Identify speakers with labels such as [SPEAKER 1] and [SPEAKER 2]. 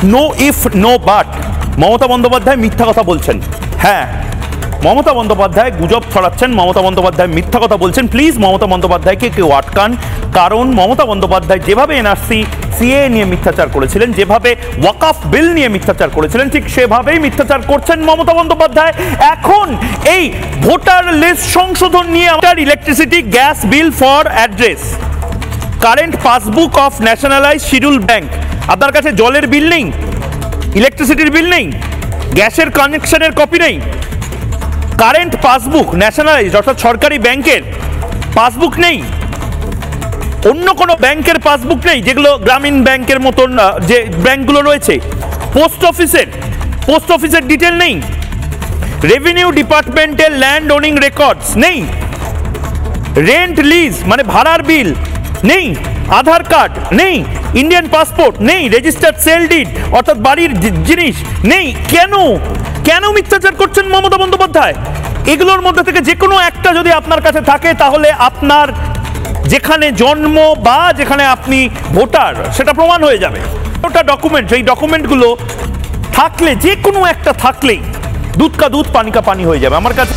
[SPEAKER 1] No if no but, Mamata Bandyopadhyay মিথ্যা কথা বলছেন। হ্যাঁ, মমতা বন্দ্যোপাধ্যায় গুজব ছড়াচ্ছেন, মমতা বন্দ্যোপাধ্যায় মিথ্যা কথা বলছেন। প্লিজ মমতা বন্দ্যোপাধ্যায়কে কেউ আটকান, কারণ মমতা বন্দ্যোপাধ্যায় যেভাবে এনআরসি সিএ নিয়ে মিথ্যাচার করেছিলেন, যেভাবে ওয়াকফ বিল নিয়ে মিথ্যাচার করেছিলেন, ঠিক সেভাবেই মিথ্যাচার করছেন মমতা বন্দ্যোপাধ্যায় এখন এই ভোটার লিস্ট সংশোধন নিয়ে। আমাদের electricity gas bill for address, current passbook of nationalised schedule bank. আপনার কাছে জলের বিল নেই, ইলেকট্রিসিটির বিল নেই, গ্যাসের কানেকশনের কপি নেই, কারেন্ট পাসবুক ন্যাশনালাইজড অর্থাৎ সরকারি ব্যাংকের পাসবুক নেই, অন্য কোনো ব্যাংকের পাসবুক নেই, যেগুলো গ্রামীণ ব্যাংকের মতন যে ব্যাংকগুলো রয়েছে, পোস্ট অফিসের ডিটেল নেই, রেভিনিউ ডিপার্টমেন্টের ল্যান্ড ওনিং রেকর্ডস নেই, রেন্ট লিজ মানে ভাড়ার বিল নেই, আধার কার্ড নেই, ইন্ডিয়ান পাসপোর্ট নেই, রেজিস্টার্ড সেল ডিড অর্থাৎ বাড়ির জিনিস নেই। কেন মিথ্যাচার করছেন মমতা বন্দ্যোপাধ্যায়? এগুলোর মধ্যে থেকে যে কোনো একটা যদি আপনার কাছে থাকে, তাহলে আপনার যেখানে জন্ম বা যেখানে আপনি ভোটার সেটা প্রমাণ হয়ে যাবে। ওটা ডকুমেন্ট, সেই ডকুমেন্টগুলো থাকলে, যে কোনো একটা থাকলেই দুধ কা দুধ পানি কা পানি হয়ে যাবে আমার কাছে।